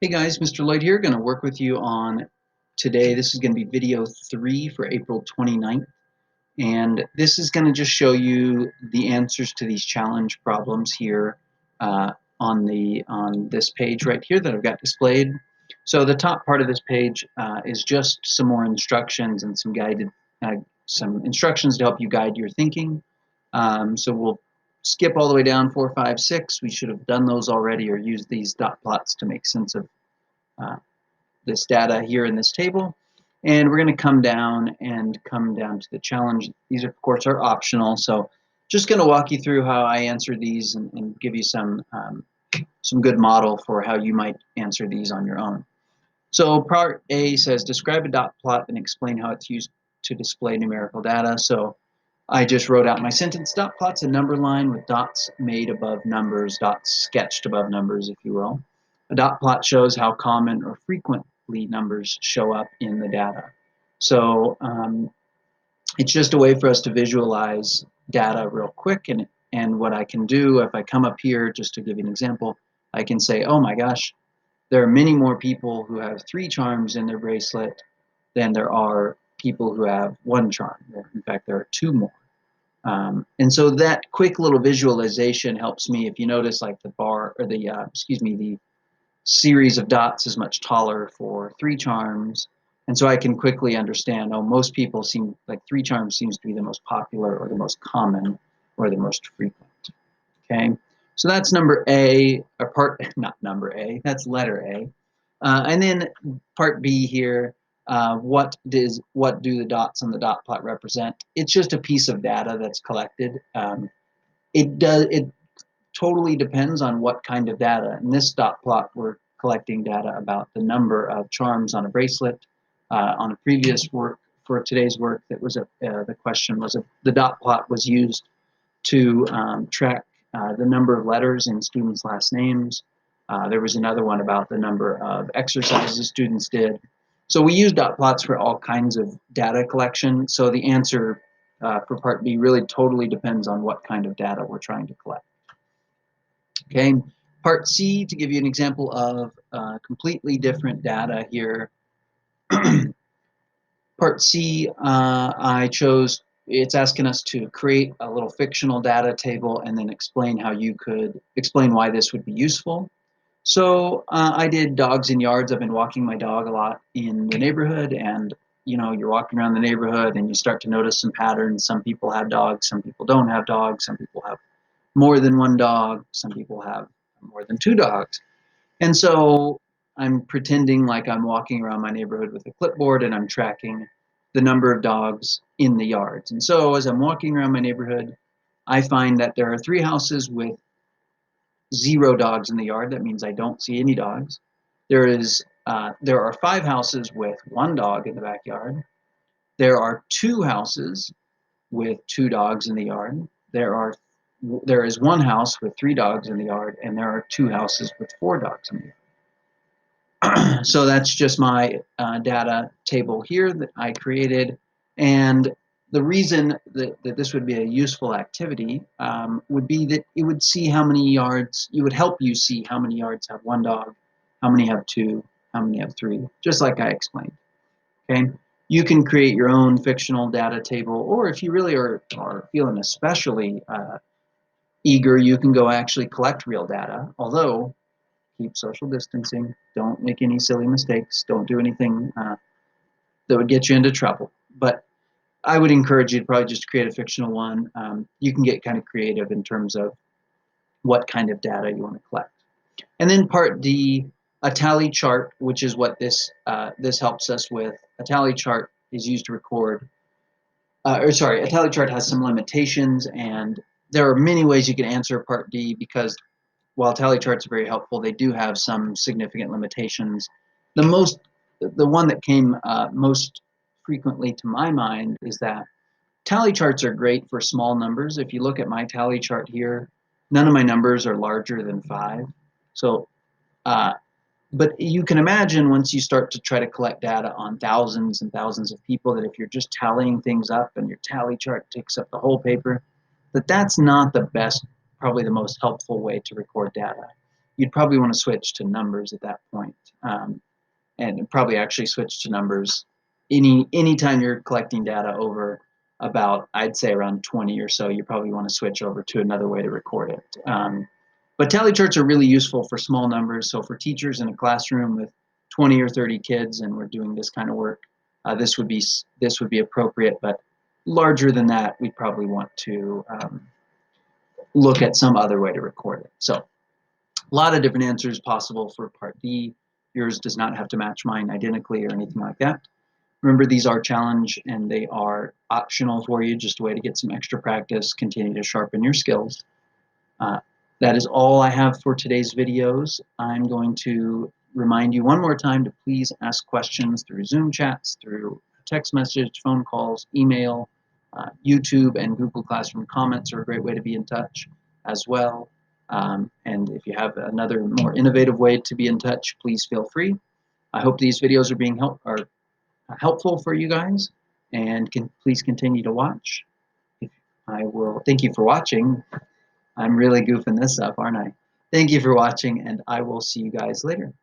Hey guys, Mr. Lloyd here, going to work with you on today. This is going to be video 3 for April 29th, and this is going to just show you the answers to these challenge problems here on this page right here that I've got displayed. So the top part of this page is just some more instructions and some instructions to help you guide your thinking. So we'll skip all the way down 4, 5, 6. We should have done those already or used these dot plots to make sense of uh, this data here in this table. And we're going to come down to the challenge. These, of course, are optional. So just going to walk you through how I answer these and give you some good model for how you might answer these on your own. So part A says, describe a dot plot and explain how it's used to display numerical data. So I just wrote out my sentence. Dot plot's a number line with dots made above numbers, dots sketched above numbers, if you will. A dot plot shows how common or frequently numbers show up in the data. So it's just a way for us to visualize data real quick. And what I can do, if I come up here, just to give you an example, I can say, oh my gosh, there are many more people who have 3 charms in their bracelet than there are people who have 1 charm. In fact, there are 2 more. And so that quick little visualization helps me. If you notice, like the bar or the series of dots is much taller for 3 charms, and so I can quickly understand. Oh, most people seem like 3 charms seems to be the most popular or the most common or the most frequent. Okay, so that's number A, or not number A. That's letter A, and then part B here. What do the dots on the dot plot represent? It's just a piece of data that's collected. It totally depends on what kind of data. In this dot plot, we're collecting data about the number of charms on a bracelet. On a previous work for today's work, the question was the dot plot was used to track the number of letters in students' last names. There was another one about the number of exercises students did. So we use dot plots for all kinds of data collection. So the answer for part B really totally depends on what kind of data we're trying to collect. Okay, part C, to give you an example of completely different data here. Part C, I chose, it's asking us to create a little fictional data table and then explain why this would be useful. So I did dogs in yards. I've been walking my dog a lot in the neighborhood, and you're walking around the neighborhood and you start to notice some patterns. Some people have dogs, some people don't have dogs, some people have more than 1 dog, some people have more than 2 dogs. And so I'm pretending like I'm walking around my neighborhood with a clipboard and I'm tracking the number of dogs in the yards. And so as I'm walking around my neighborhood, I find that there are 3 houses with 0 dogs in the yard. That means I don't see any dogs. There are 5 houses with 1 dog in the backyard. There are 2 houses with 2 dogs in the yard. There is 1 house with 3 dogs in the yard, and there are 2 houses with 4 dogs in the yard. So that's just my data table here that I created. And the reason that this would be a useful activity would be that it would help you see how many yards have 1 dog, how many have 2, how many have 3, just like I explained. Okay, you can create your own fictional data table, or if you really are feeling especially eager, you can go actually collect real data. Although, keep social distancing, don't make any silly mistakes, don't do anything that would get you into trouble. But I would encourage you to probably just create a fictional one. You can get kind of creative in terms of what kind of data you want to collect. And then part D, a tally chart, which is what this helps us with. A tally chart is used to record, a tally chart has some limitations, and there are many ways you can answer part D because while tally charts are very helpful, they do have some significant limitations. The one that came most frequently to my mind is that tally charts are great for small numbers. If you look at my tally chart here, none of my numbers are larger than 5. So, but you can imagine once you start to try to collect data on thousands and thousands of people, that if you're just tallying things up and your tally chart takes up the whole paper, that's not the best, probably the most helpful way to record data. you'd probably want to switch to numbers at that point, and probably actually switch to numbers anytime you're collecting data over about, I'd say around 20 or so. You probably want to switch over to another way to record it. But tally charts are really useful for small numbers. So for teachers in a classroom with 20 or 30 kids, and we're doing this kind of work, this would be appropriate. But larger than that, we'd probably want to look at some other way to record it. So a lot of different answers possible for Part D. Yours does not have to match mine identically or anything like that. Remember, these are challenge and they are optional for you, just a way to get some extra practice, continue to sharpen your skills. That is all I have for today's videos. I'm going to remind you one more time to please ask questions through Zoom chats, through text message, phone calls, email, YouTube, and Google Classroom comments are a great way to be in touch as well. And if you have another more innovative way to be in touch, please feel free. I hope these videos are being helpful for you guys, and please continue to watch. I will thank you for watching. I'm really goofing this up, aren't I? Thank you for watching, and I will see you guys later.